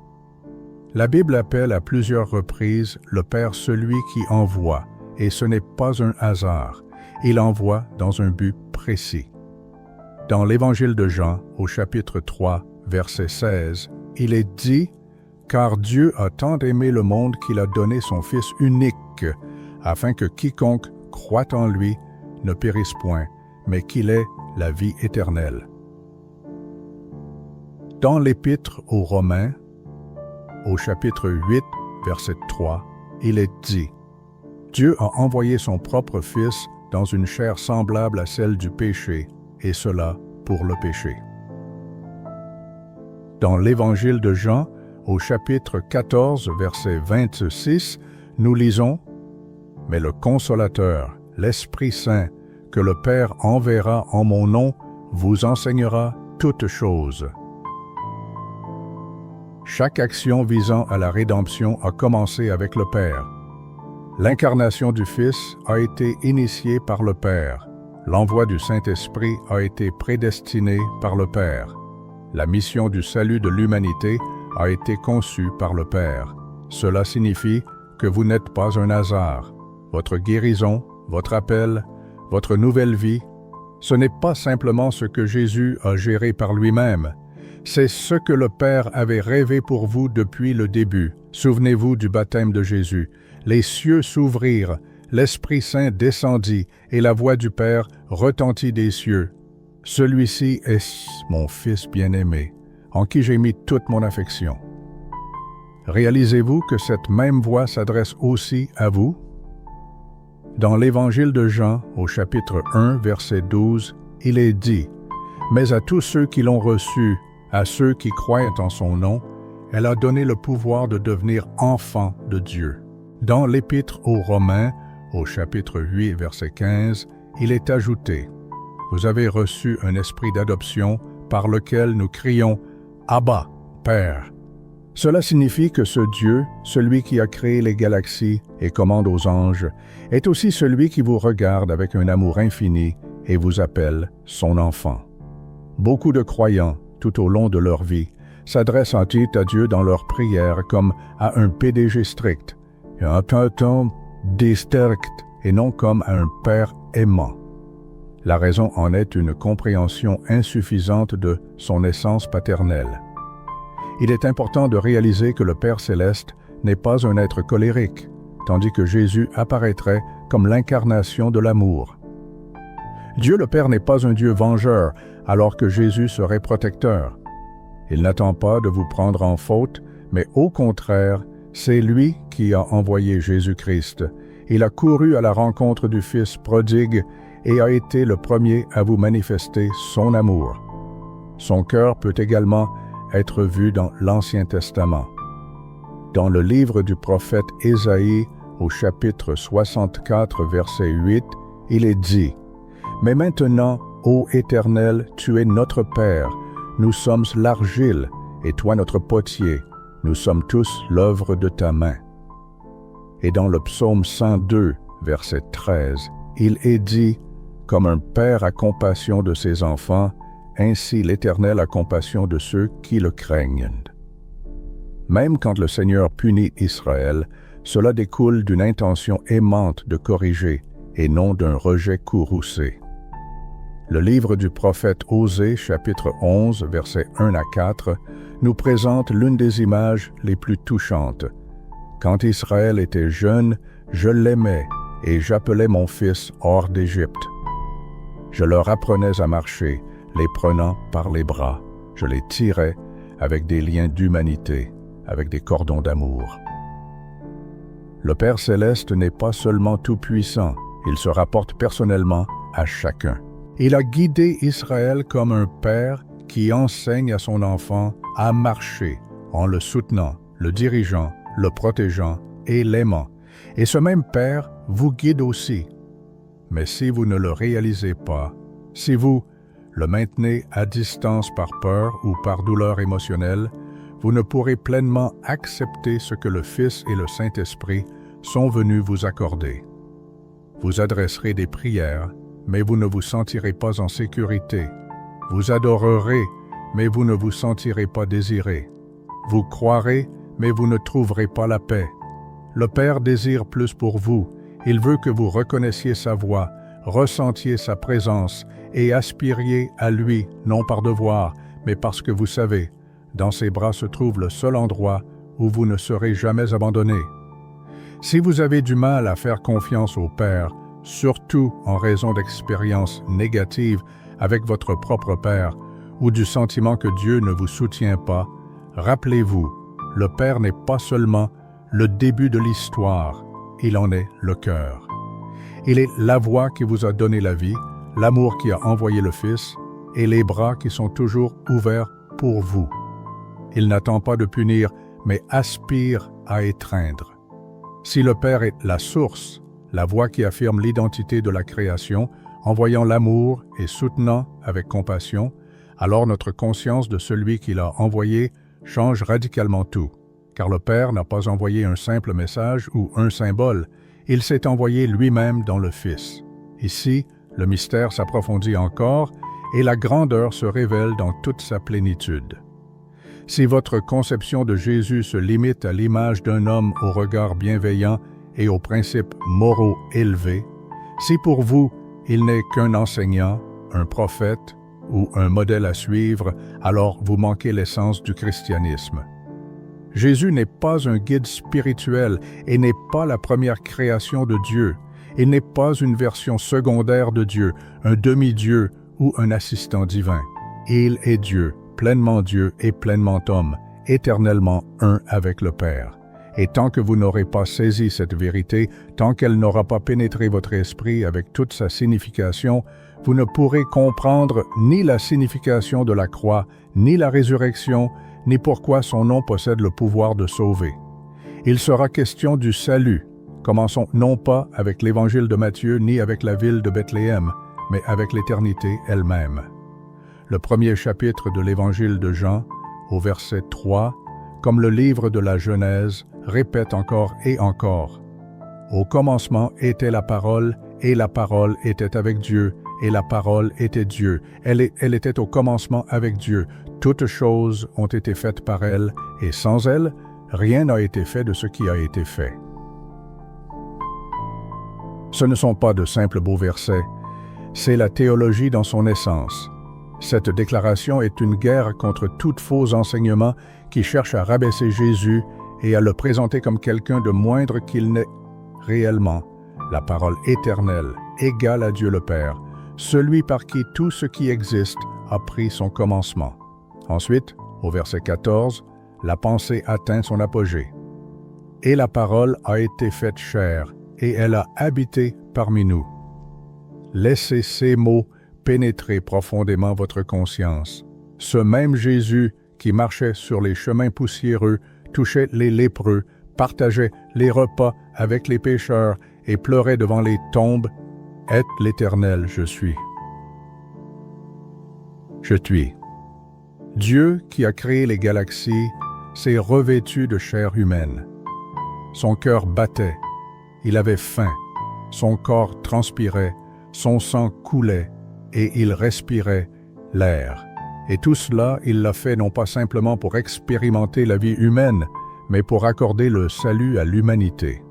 La Bible appelle à plusieurs reprises le Père celui qui envoie, et ce n'est pas un hasard. Il envoie dans un but précis. Dans l'Évangile de Jean, au chapitre 3, verset 16, il est dit « Car Dieu a tant aimé le monde qu'il a donné son Fils unique, afin que quiconque croit en lui ne périsse point, mais qu'il ait la vie éternelle. » Dans l'Épître aux Romains, au chapitre 8, verset 3, il est dit « Dieu a envoyé son propre Fils dans une chair semblable à celle du péché, et cela pour le péché. Dans l'Évangile de Jean, au chapitre 14, verset 26, nous lisons « Mais le Consolateur, l'Esprit Saint, que le Père enverra en mon nom, vous enseignera toutes choses. » Chaque action visant à la rédemption a commencé avec le Père. L'incarnation du Fils a été initiée par le Père. L'envoi du Saint-Esprit a été prédestiné par le Père. La mission du salut de l'humanité a été conçue par le Père. Cela signifie que vous n'êtes pas un hasard. Votre guérison, votre appel, votre nouvelle vie, ce n'est pas simplement ce que Jésus a géré par lui-même. C'est ce que le Père avait rêvé pour vous depuis le début. Souvenez-vous du baptême de Jésus. Les cieux s'ouvrirent, l'Esprit Saint descendit, et la voix du Père retentit des cieux. Celui-ci est mon Fils bien-aimé, en qui j'ai mis toute mon affection. Réalisez-vous que cette même voix s'adresse aussi à vous? Dans l'Évangile de Jean, au chapitre 1, verset 12, il est dit « Mais à tous ceux qui l'ont reçu, à ceux qui croient en son nom, elle a donné le pouvoir de devenir enfants de Dieu. » Dans l'Épître aux Romains, au chapitre 8, verset 15, il est ajouté « Vous avez reçu un esprit d'adoption par lequel nous crions « Abba, Père ». Cela signifie que ce Dieu, celui qui a créé les galaxies et commande aux anges, est aussi celui qui vous regarde avec un amour infini et vous appelle son enfant. Beaucoup de croyants, tout au long de leur vie, s'adressent ensuite à Dieu dans leurs prières comme à un PDG strict, un tonton district, et non comme à un Père aimant. La raison en est une compréhension insuffisante de son essence paternelle. Il est important de réaliser que le Père céleste n'est pas un être colérique, tandis que Jésus apparaîtrait comme l'incarnation de l'amour. Dieu le Père n'est pas un Dieu vengeur, alors que Jésus serait protecteur. Il n'attend pas de vous prendre en faute, mais au contraire, c'est lui qui a envoyé Jésus-Christ. Il a couru à la rencontre du Fils prodigue et a été le premier à vous manifester son amour. Son cœur peut également être vu dans l'Ancien Testament. Dans le livre du prophète Ésaïe, au chapitre 64, verset 8, il est dit « Mais maintenant, ô Éternel, tu es notre Père, nous sommes l'argile, et toi notre potier, nous sommes tous l'œuvre de ta main. » Et dans le psaume 102, verset 13, il est dit « Comme un père a compassion de ses enfants, ainsi l'Éternel a compassion de ceux qui le craignent. » Même quand le Seigneur punit Israël, cela découle d'une intention aimante de corriger et non d'un rejet courroucé. Le livre du prophète Osée, chapitre 11, versets 1 à 4, nous présente l'une des images les plus touchantes. « Quand Israël était jeune, je l'aimais, et j'appelais mon fils hors d'Égypte. Je leur apprenais à marcher, les prenant par les bras. Je les tirais avec des liens d'humanité, avec des cordons d'amour. » Le Père céleste n'est pas seulement tout-puissant, il se rapporte personnellement à chacun. Il a guidé Israël comme un père qui enseigne à son enfant à marcher en le soutenant, le dirigeant, le protégeant et l'aimant. Et ce même Père vous guide aussi. Mais si vous ne le réalisez pas, si vous le maintenez à distance par peur ou par douleur émotionnelle, vous ne pourrez pleinement accepter ce que le Fils et le Saint-Esprit sont venus vous accorder. Vous adresserez des prières, mais vous ne vous sentirez pas en sécurité. Vous adorerez, mais vous ne vous sentirez pas désiré. Vous croirez, mais vous ne trouverez pas la paix. Le Père désire plus pour vous. Il veut que vous reconnaissiez sa voix, ressentiez sa présence et aspiriez à lui, non par devoir, mais parce que vous savez, dans ses bras se trouve le seul endroit où vous ne serez jamais abandonné. Si vous avez du mal à faire confiance au Père, surtout en raison d'expériences négatives avec votre propre Père ou du sentiment que Dieu ne vous soutient pas, rappelez-vous, le Père n'est pas seulement le début de l'histoire, il en est le cœur. Il est la voix qui vous a donné la vie, l'amour qui a envoyé le Fils, et les bras qui sont toujours ouverts pour vous. Il n'attend pas de punir, mais aspire à étreindre. Si le Père est la source, la voix qui affirme l'identité de la création, envoyant l'amour et soutenant avec compassion, alors notre conscience de celui qui l'a envoyé change radicalement tout, car le Père n'a pas envoyé un simple message ou un symbole, il s'est envoyé lui-même dans le Fils. Ici, le mystère s'approfondit encore et la grandeur se révèle dans toute sa plénitude. Si votre conception de Jésus se limite à l'image d'un homme au regard bienveillant et aux principes moraux élevés, si pour vous il n'est qu'un enseignant, un prophète ou un modèle à suivre, alors vous manquez l'essence du christianisme. Jésus n'est pas un guide spirituel et n'est pas la première création de Dieu. Il n'est pas une version secondaire de Dieu, un demi-dieu ou un assistant divin. Il est Dieu, pleinement Dieu et pleinement homme, éternellement un avec le Père. Et tant que vous n'aurez pas saisi cette vérité, tant qu'elle n'aura pas pénétré votre esprit avec toute sa signification, vous ne pourrez comprendre ni la signification de la croix, ni la résurrection, ni pourquoi son nom possède le pouvoir de sauver. Il sera question du salut. Commençons non pas avec l'évangile de Matthieu, ni avec la ville de Bethléem, mais avec l'éternité elle-même. Le premier chapitre de l'évangile de Jean, au verset 3, comme le livre de la Genèse, répète encore et encore. Au commencement était la parole, et la parole était avec Dieu, et la parole était Dieu. Elle était au commencement avec Dieu. Toutes choses ont été faites par elle, et sans elle, rien n'a été fait de ce qui a été fait. Ce ne sont pas de simples beaux versets, c'est la théologie dans son essence. Cette déclaration est une guerre contre tout faux enseignement qui cherche à rabaisser Jésus et à le présenter comme quelqu'un de moindre qu'il n'est réellement, la parole éternelle, égale à Dieu le Père, celui par qui tout ce qui existe a pris son commencement. Ensuite, au verset 14, la pensée atteint son apogée. « Et la parole a été faite chair, et elle a habité parmi nous. » Laissez ces mots pénétrer profondément votre conscience. Ce même Jésus qui marchait sur les chemins poussiéreux, touchait les lépreux, partageait les repas avec les pécheurs et pleurait devant les tombes, est l'Éternel, je suis. Je suis. Dieu qui a créé les galaxies s'est revêtu de chair humaine. Son cœur battait, il avait faim, son corps transpirait, son sang coulait et il respirait l'air. Et tout cela, il l'a fait non pas simplement pour expérimenter la vie humaine, mais pour accorder le salut à l'humanité.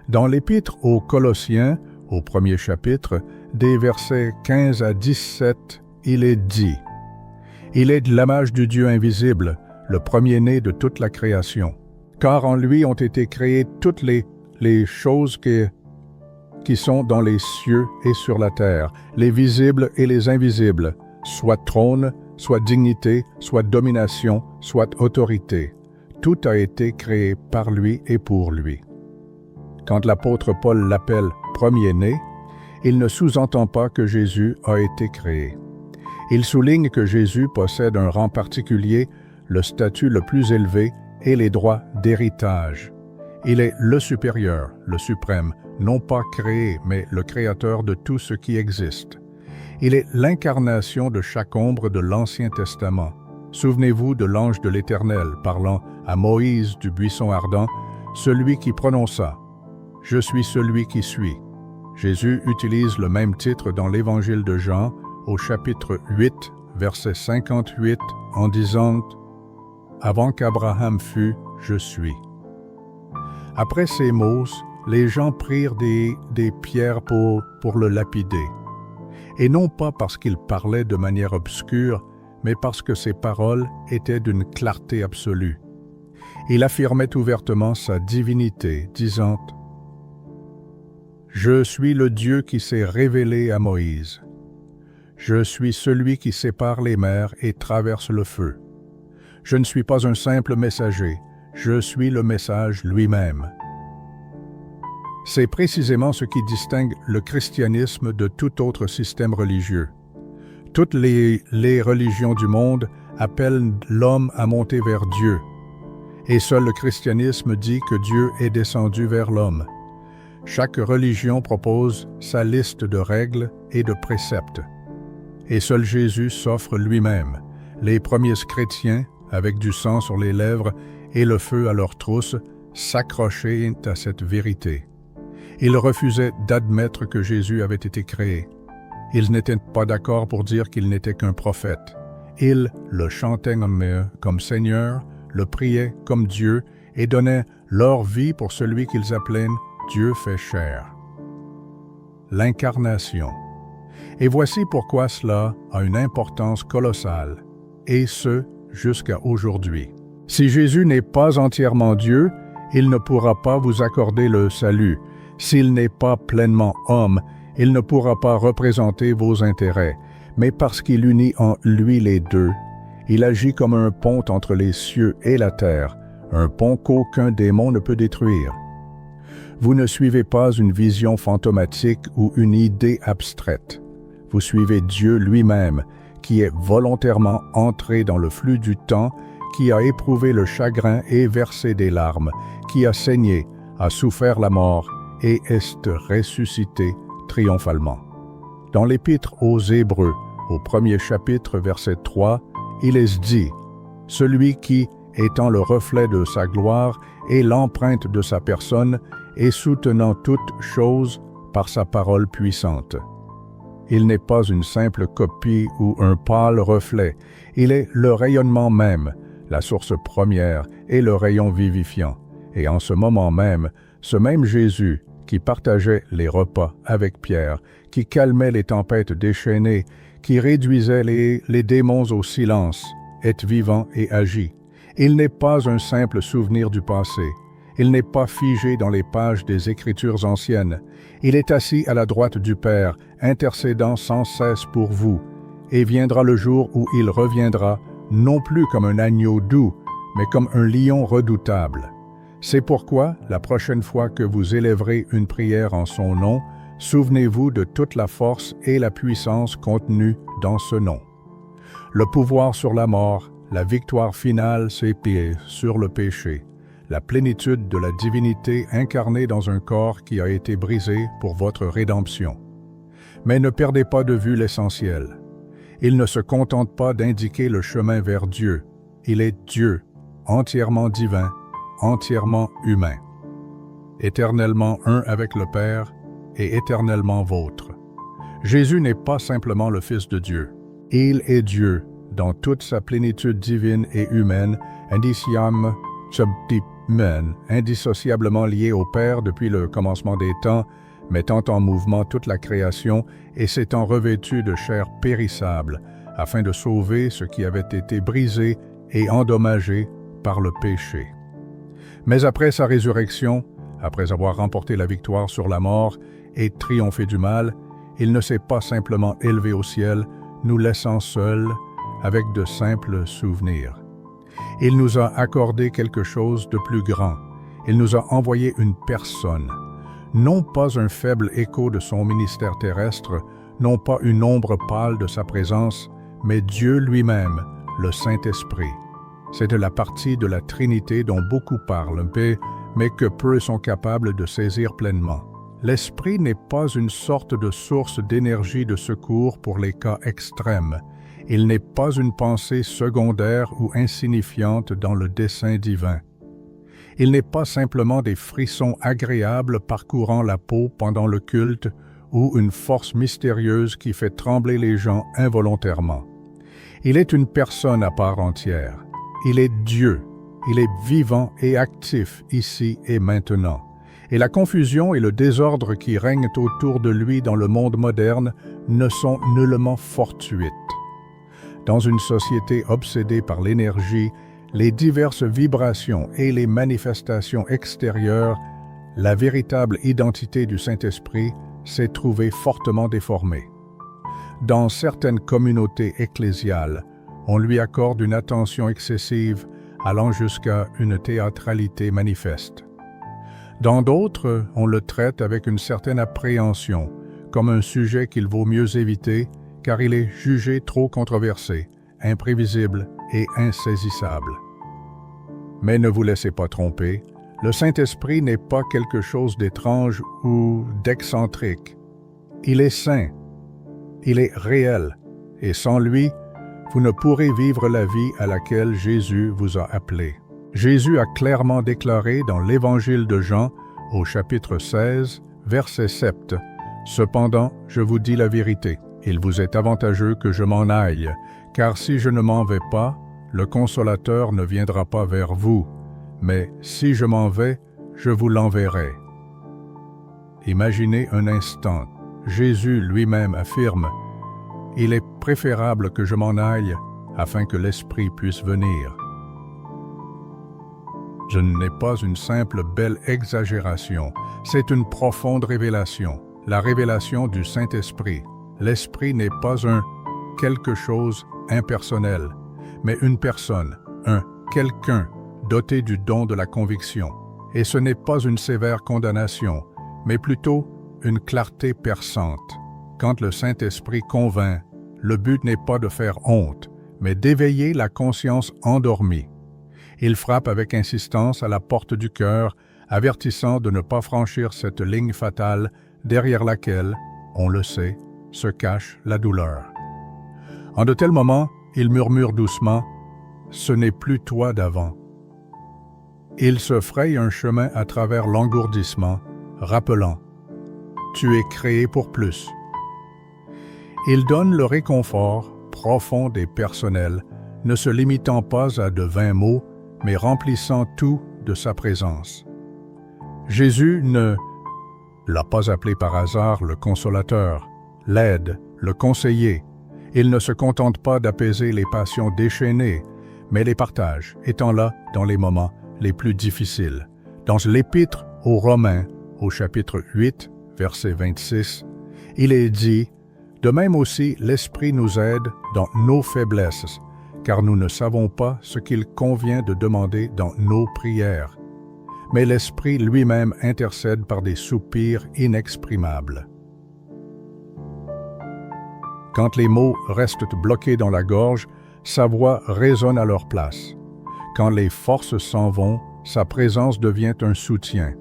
Dans l'Épître aux Colossiens, au premier chapitre, des versets 15 à 17, il est dit « Il est de l'image du Dieu invisible, le premier-né de toute la création. Car en lui ont été créées toutes les choses qui sont dans les cieux et sur la terre, les visibles et les invisibles, soit trône, soit dignité, soit domination, soit autorité. Tout a été créé par lui et pour lui. » Quand l'apôtre Paul l'appelle « premier-né », il ne sous-entend pas que Jésus a été créé. Il souligne que Jésus possède un rang particulier, le statut le plus élevé et les droits d'héritage. Il est le supérieur, le suprême, non pas créé, mais le créateur de tout ce qui existe. Il est l'incarnation de chaque ombre de l'Ancien Testament. Souvenez-vous de l'ange de l'Éternel parlant à Moïse du buisson ardent, celui qui prononça « Je suis celui qui suis ». Jésus utilise le même titre dans l'Évangile de Jean, au chapitre 8, verset 58, en disant « Avant qu'Abraham fût, je suis ». Après ces mots, les gens prirent des pierres pour le lapider. Et non pas parce qu'il parlait de manière obscure, mais parce que ses paroles étaient d'une clarté absolue. Il affirmait ouvertement sa divinité, disant « Je suis le Dieu qui s'est révélé à Moïse. Je suis celui qui sépare les mers et traverse le feu. Je ne suis pas un simple messager, je suis le message lui-même. » C'est précisément ce qui distingue le christianisme de tout autre système religieux. Toutes les religions du monde appellent l'homme à monter vers Dieu. Et seul le christianisme dit que Dieu est descendu vers l'homme. Chaque religion propose sa liste de règles et de préceptes. Et seul Jésus s'offre lui-même. Les premiers chrétiens, avec du sang sur les lèvres et le feu à leurs trousses, s'accrochaient à cette vérité. Ils refusaient d'admettre que Jésus avait été créé. Ils n'étaient pas d'accord pour dire qu'il n'était qu'un prophète. Ils le chantaient comme Seigneur, le priaient comme Dieu et donnaient leur vie pour celui qu'ils appelaient Dieu fait chair. L'incarnation. Et voici pourquoi cela a une importance colossale, et ce, jusqu'à aujourd'hui. Si Jésus n'est pas entièrement Dieu, il ne pourra pas vous accorder le salut. S'il n'est pas pleinement homme, il ne pourra pas représenter vos intérêts. Mais parce qu'il unit en lui les deux, il agit comme un pont entre les cieux et la terre, un pont qu'aucun démon ne peut détruire. Vous ne suivez pas une vision fantomatique ou une idée abstraite. Vous suivez Dieu lui-même, qui est volontairement entré dans le flux du temps, qui a éprouvé le chagrin et versé des larmes, qui a saigné, a souffert la mort et est ressuscité triomphalement. Dans l'Épître aux Hébreux, au 1er chapitre, verset 3, il est dit « Celui qui, étant le reflet de sa gloire et l'empreinte de sa personne, et soutenant toutes choses par sa parole puissante. » Il n'est pas une simple copie ou un pâle reflet, il est le rayonnement même, la source première et le rayon vivifiant. Et en ce moment même, ce même Jésus qui partageait les repas avec Pierre, qui calmait les tempêtes déchaînées, qui réduisait les démons au silence, est vivant et agit. Il n'est pas un simple souvenir du passé. Il n'est pas figé dans les pages des Écritures anciennes. Il est assis à la droite du Père, intercédant sans cesse pour vous. Et viendra le jour où il reviendra, non plus comme un agneau doux, mais comme un lion redoutable. C'est pourquoi, la prochaine fois que vous élèverez une prière en son nom, souvenez-vous de toute la force et la puissance contenues dans ce nom. Le pouvoir sur la mort, la victoire finale sur le péché, la plénitude de la divinité incarnée dans un corps qui a été brisé pour votre rédemption. Mais ne perdez pas de vue l'essentiel. Il ne se contente pas d'indiquer le chemin vers Dieu. Il est Dieu, entièrement divin, entièrement humain, éternellement un avec le Père et éternellement vôtre. Jésus n'est pas simplement le Fils de Dieu. Il est Dieu dans toute sa plénitude divine et humaine, indissociablement lié au Père depuis le commencement des temps, mettant en mouvement toute la création et s'étant revêtu de chair périssable, afin de sauver ce qui avait été brisé et endommagé par le péché. Mais après sa résurrection, après avoir remporté la victoire sur la mort et triomphé du mal, il ne s'est pas simplement élevé au ciel, nous laissant seuls avec de simples souvenirs. Il nous a accordé quelque chose de plus grand. Il nous a envoyé une personne, non pas un faible écho de son ministère terrestre, non pas une ombre pâle de sa présence, mais Dieu lui-même, le Saint-Esprit. C'est de la partie de la Trinité dont beaucoup parlent, mais que peu sont capables de saisir pleinement. L'Esprit n'est pas une sorte de source d'énergie de secours pour les cas extrêmes. Il n'est pas une pensée secondaire ou insignifiante dans le dessein divin. Il n'est pas simplement des frissons agréables parcourant la peau pendant le culte ou une force mystérieuse qui fait trembler les gens involontairement. Il est une personne à part entière. Il est Dieu. Il est vivant et actif ici et maintenant. Et la confusion et le désordre qui règnent autour de lui dans le monde moderne ne sont nullement fortuites. Dans une société obsédée par l'énergie, les diverses vibrations et les manifestations extérieures, la véritable identité du Saint-Esprit s'est trouvée fortement déformée. Dans certaines communautés ecclésiales, on lui accorde une attention excessive allant jusqu'à une théâtralité manifeste. Dans d'autres, on le traite avec une certaine appréhension, comme un sujet qu'il vaut mieux éviter, car il est jugé trop controversé, imprévisible et insaisissable. Mais ne vous laissez pas tromper, le Saint-Esprit n'est pas quelque chose d'étrange ou d'excentrique. Il est saint, il est réel, et sans lui, vous ne pourrez vivre la vie à laquelle Jésus vous a appelé. Jésus a clairement déclaré dans l'Évangile de Jean, au chapitre 16, verset 7, « Cependant, je vous dis la vérité, il vous est avantageux que je m'en aille, car si je ne m'en vais pas, le Consolateur ne viendra pas vers vous, mais si je m'en vais, je vous l'enverrai. » Imaginez un instant, Jésus lui-même affirme, « Il est préférable que je m'en aille, afin que l'Esprit puisse venir. » Ce n'est pas une simple belle exagération, c'est une profonde révélation, la révélation du Saint-Esprit. L'Esprit n'est pas un quelque chose impersonnel, mais une personne, un quelqu'un doté du don de la conviction. Et ce n'est pas une sévère condamnation, mais plutôt une clarté perçante. Quand le Saint-Esprit convainc, le but n'est pas de faire honte, mais d'éveiller la conscience endormie. Il frappe avec insistance à la porte du cœur, avertissant de ne pas franchir cette ligne fatale derrière laquelle, on le sait, se cache la douleur. En de tels moments, il murmure doucement, « Ce n'est plus toi d'avant. » Il se fraye un chemin à travers l'engourdissement, rappelant, « Tu es créé pour plus. » Il donne le réconfort profond et personnel, ne se limitant pas à de vains mots, mais remplissant tout de sa présence. Jésus ne l'a pas appelé par hasard le Consolateur, l'aide, le conseiller. Il ne se contente pas d'apaiser les passions déchaînées, mais les partage, étant là dans les moments les plus difficiles. Dans l'Épître aux Romains, au chapitre 8, verset 26, il est dit « De même aussi, l'Esprit nous aide dans nos faiblesses, car nous ne savons pas ce qu'il convient de demander dans nos prières. Mais l'Esprit lui-même intercède par des soupirs inexprimables. » Quand les mots restent bloqués dans la gorge, sa voix résonne à leur place. Quand les forces s'en vont, sa présence devient un soutien.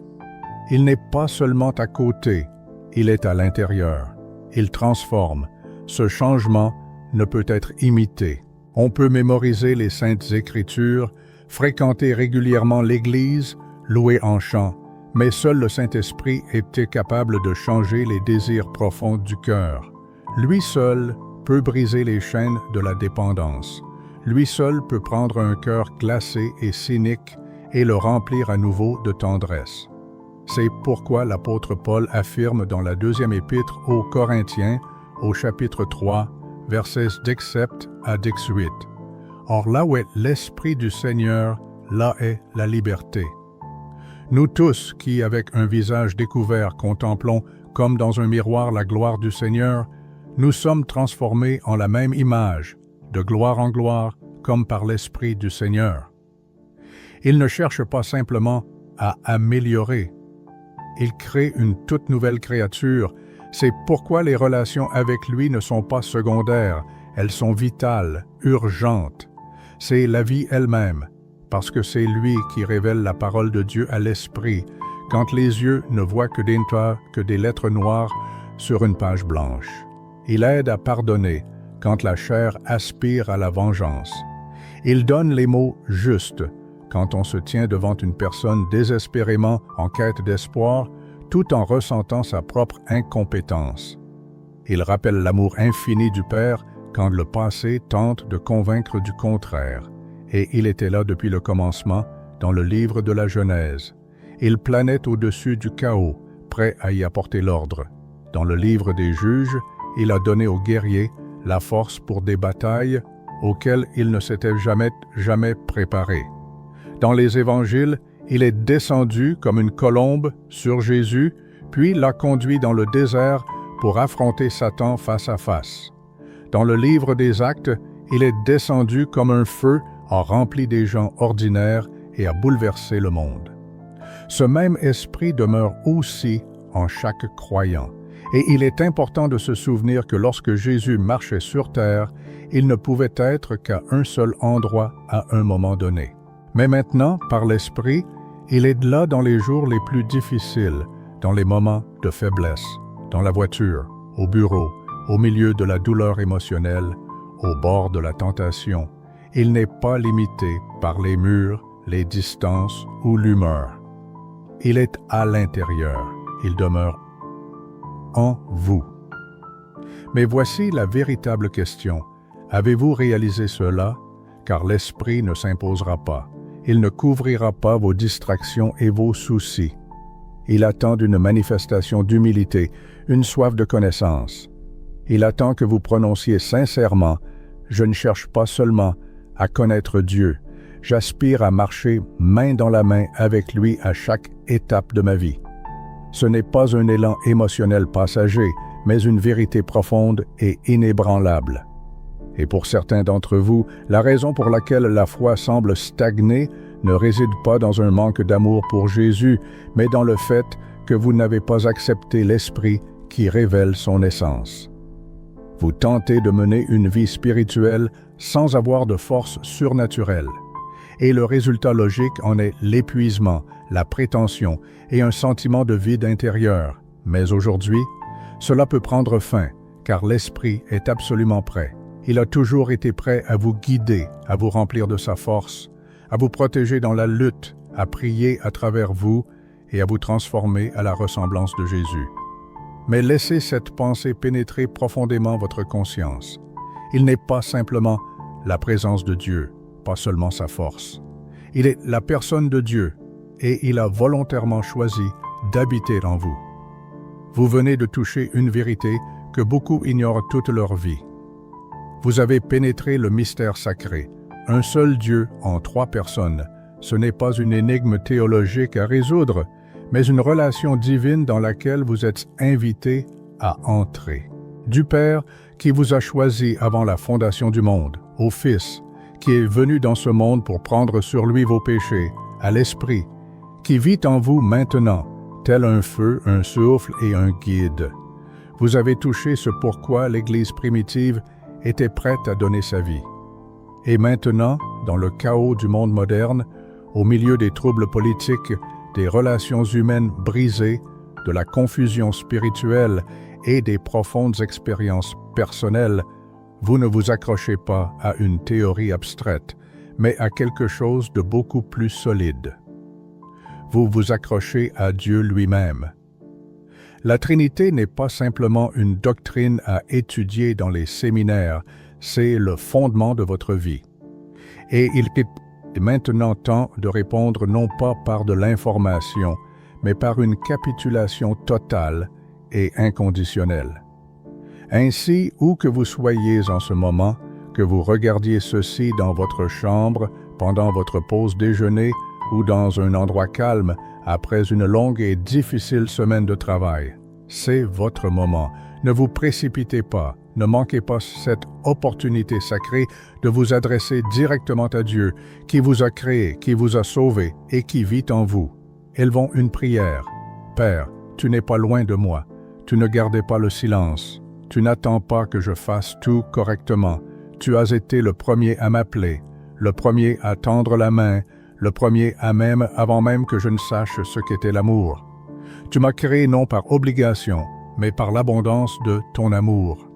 Il n'est pas seulement à côté, il est à l'intérieur. Il transforme. Ce changement ne peut être imité. On peut mémoriser les Saintes Écritures, fréquenter régulièrement l'Église, louer en chant, mais seul le Saint-Esprit était capable de changer les désirs profonds du cœur. Lui seul peut briser les chaînes de la dépendance. Lui seul peut prendre un cœur glacé et cynique et le remplir à nouveau de tendresse. C'est pourquoi l'apôtre Paul affirme dans la deuxième épître aux Corinthiens, au chapitre 3, versets 17 à 18. « Or là où est l'Esprit du Seigneur, là est la liberté. » Nous tous qui, avec un visage découvert, contemplons comme dans un miroir la gloire du Seigneur, nous sommes transformés en la même image, de gloire en gloire, comme par l'Esprit du Seigneur. Il ne cherche pas simplement à améliorer. Il crée une toute nouvelle créature. C'est pourquoi les relations avec lui ne sont pas secondaires, elles sont vitales, urgentes. C'est la vie elle-même, parce que c'est lui qui révèle la parole de Dieu à l'esprit, quand les yeux ne voient que des lettres noires sur une page blanche. Il aide à pardonner, quand la chair aspire à la vengeance. Il donne les mots justes, quand on se tient devant une personne désespérément en quête d'espoir, tout en ressentant sa propre incompétence. Il rappelle l'amour infini du Père quand le passé tente de convaincre du contraire. Et il était là depuis le commencement, dans le livre de la Genèse. Il planait au-dessus du chaos, prêt à y apporter l'ordre. Dans le livre des Juges, il a donné aux guerriers la force pour des batailles auxquelles ils ne s'étaient jamais préparés. Dans les Évangiles, il est descendu comme une colombe sur Jésus, puis l'a conduit dans le désert pour affronter Satan face à face. Dans le livre des Actes, il est descendu comme un feu, a rempli des gens ordinaires et a bouleversé le monde. Ce même esprit demeure aussi en chaque croyant. Et il est important de se souvenir que lorsque Jésus marchait sur terre, il ne pouvait être qu'à un seul endroit à un moment donné. Mais maintenant, par l'Esprit, il est là dans les jours les plus difficiles, dans les moments de faiblesse, dans la voiture, au bureau, au milieu de la douleur émotionnelle, au bord de la tentation. Il n'est pas limité par les murs, les distances ou l'humeur. Il est à l'intérieur. Il demeure en vous. Mais voici la véritable question. Avez-vous réalisé cela? Car l'Esprit ne s'imposera pas. Il ne couvrira pas vos distractions et vos soucis. Il attend une manifestation d'humilité, une soif de connaissance. Il attend que vous prononciez sincèrement « Je ne cherche pas seulement à connaître Dieu, j'aspire à marcher main dans la main avec lui à chaque étape de ma vie. » Ce n'est pas un élan émotionnel passager, mais une vérité profonde et inébranlable. Et pour certains d'entre vous, la raison pour laquelle la foi semble stagner ne réside pas dans un manque d'amour pour Jésus, mais dans le fait que vous n'avez pas accepté l'Esprit qui révèle son essence. Vous tentez de mener une vie spirituelle sans avoir de force surnaturelle. Et le résultat logique en est l'épuisement, la prétention et un sentiment de vide intérieur. Mais aujourd'hui, cela peut prendre fin, car l'Esprit est absolument prêt. Il a toujours été prêt à vous guider, à vous remplir de sa force, à vous protéger dans la lutte, à prier à travers vous et à vous transformer à la ressemblance de Jésus. Mais laissez cette pensée pénétrer profondément votre conscience. Il n'est pas simplement la présence de Dieu, pas seulement sa force. Il est la personne de Dieu et il a volontairement choisi d'habiter en vous. Vous venez de toucher une vérité que beaucoup ignorent toute leur vie. Vous avez pénétré le mystère sacré. Un seul Dieu en 3 personnes. Ce n'est pas une énigme théologique à résoudre, mais une relation divine dans laquelle vous êtes invité à entrer. Du Père qui vous a choisi avant la fondation du monde, au Fils qui est venu dans ce monde pour prendre sur lui vos péchés, à l'Esprit qui vit en vous maintenant, tel un feu, un souffle et un guide. Vous avez touché ce pourquoi l'Église primitive était prête à donner sa vie. Et maintenant, dans le chaos du monde moderne, au milieu des troubles politiques, des relations humaines brisées, de la confusion spirituelle et des profondes expériences personnelles, vous ne vous accrochez pas à une théorie abstraite, mais à quelque chose de beaucoup plus solide. Vous vous accrochez à Dieu lui-même. La Trinité n'est pas simplement une doctrine à étudier dans les séminaires, c'est le fondement de votre vie. Et il est maintenant temps de répondre non pas par de l'information, mais par une capitulation totale et inconditionnelle. Ainsi, où que vous soyez en ce moment, que vous regardiez ceci dans votre chambre, pendant votre pause déjeuner ou dans un endroit calme après une longue et difficile semaine de travail, c'est votre moment. Ne vous précipitez pas, ne manquez pas cette opportunité sacrée de vous adresser directement à Dieu, qui vous a créé, qui vous a sauvé et qui vit en vous. Élevons une prière. Père, tu n'es pas loin de moi. Tu ne gardais pas le silence. Tu n'attends pas que je fasse tout correctement. Tu as été le premier à m'appeler, le premier à tendre la main, le premier à même avant même que je ne sache ce qu'était l'amour. Tu m'as créé non par obligation, mais par l'abondance de ton amour.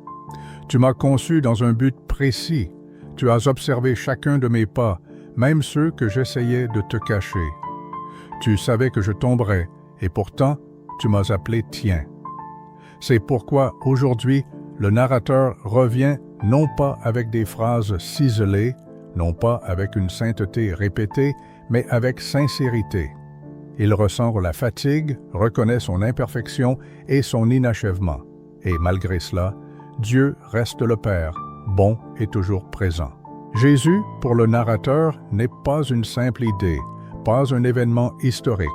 Tu m'as conçu dans un but précis. Tu as observé chacun de mes pas, même ceux que j'essayais de te cacher. Tu savais que je tomberais, et pourtant, tu m'as appelé tien. C'est pourquoi, aujourd'hui, le narrateur revient non pas avec des phrases ciselées, non pas avec une sainteté répétée, mais avec sincérité. Il ressent la fatigue, reconnaît son imperfection et son inachèvement. Et malgré cela, Dieu reste le Père, bon et toujours présent. Jésus, pour le narrateur, n'est pas une simple idée, pas un événement historique,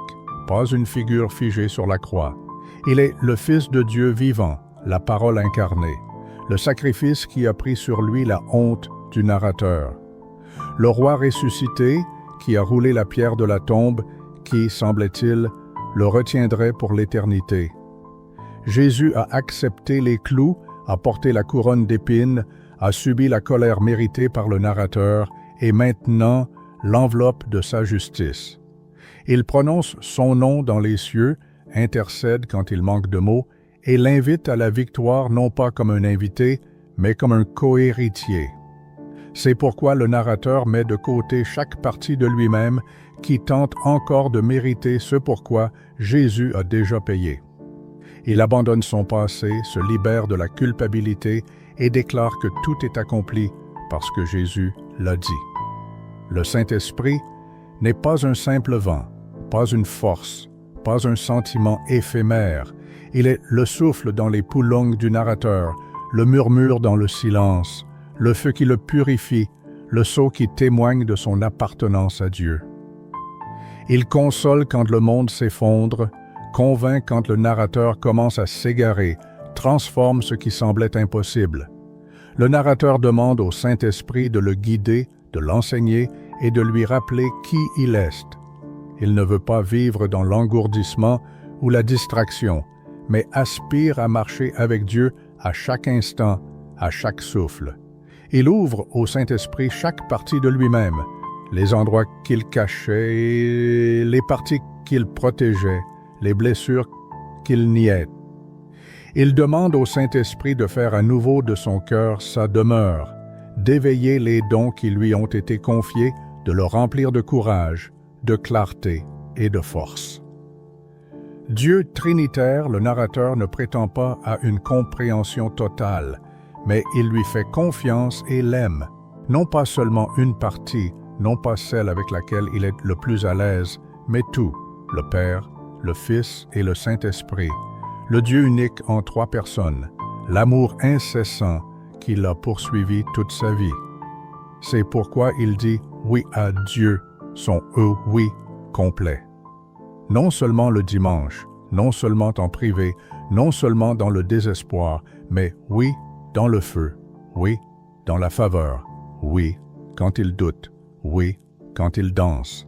pas une figure figée sur la croix. Il est le Fils de Dieu vivant, la parole incarnée, le sacrifice qui a pris sur lui la honte du narrateur. Le roi ressuscité, qui a roulé la pierre de la tombe, qui, semblait-il, le retiendrait pour l'éternité. Jésus a accepté les clous, a porté la couronne d'épines, a subi la colère méritée par le narrateur et maintenant l'enveloppe de sa justice. Il prononce son nom dans les cieux, intercède quand il manque de mots et l'invite à la victoire non pas comme un invité, mais comme un cohéritier. C'est pourquoi le narrateur met de côté chaque partie de lui-même qui tente encore de mériter ce pourquoi Jésus a déjà payé. Il abandonne son passé, se libère de la culpabilité et déclare que tout est accompli parce que Jésus l'a dit. Le Saint-Esprit n'est pas un simple vent, pas une force, pas un sentiment éphémère. Il est le souffle dans les poulenques du narrateur, le murmure dans le silence, le feu qui le purifie, le sceau qui témoigne de son appartenance à Dieu. Il console quand le monde s'effondre, convainc quand le narrateur commence à s'égarer, transforme ce qui semblait impossible. Le narrateur demande au Saint-Esprit de le guider, de l'enseigner et de lui rappeler qui il est. Il ne veut pas vivre dans l'engourdissement ou la distraction, mais aspire à marcher avec Dieu à chaque instant, à chaque souffle. Il ouvre au Saint-Esprit chaque partie de lui-même, les endroits qu'il cachait, les parties qu'il protégeait, les blessures qu'il niait. Il demande au Saint-Esprit de faire à nouveau de son cœur sa demeure, d'éveiller les dons qui lui ont été confiés, de le remplir de courage, de clarté et de force. Dieu trinitaire, le narrateur ne prétend pas à une compréhension totale, mais il lui fait confiance et l'aime, non pas seulement une partie, non pas celle avec laquelle il est le plus à l'aise, mais tout, le Père, le Fils et le Saint-Esprit, le Dieu unique en trois personnes, l'amour incessant qui l'a poursuivi toute sa vie. C'est pourquoi il dit oui à Dieu, son oui complet. Non seulement le dimanche, non seulement en privé, non seulement dans le désespoir, mais oui dans le feu, oui dans la faveur, oui quand il doute, oui quand il danse.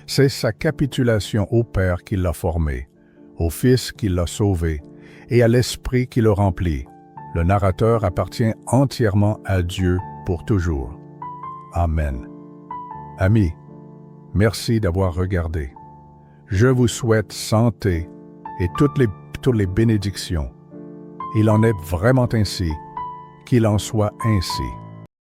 C'est sa capitulation au Père qui l'a formé, au Fils qui l'a sauvé, et à l'Esprit qui le remplit. Le narrateur appartient entièrement à Dieu pour toujours. Amen. Amis, merci d'avoir regardé. Je vous souhaite santé et toutes les bénédictions. Il en est vraiment ainsi, qu'il en soit ainsi.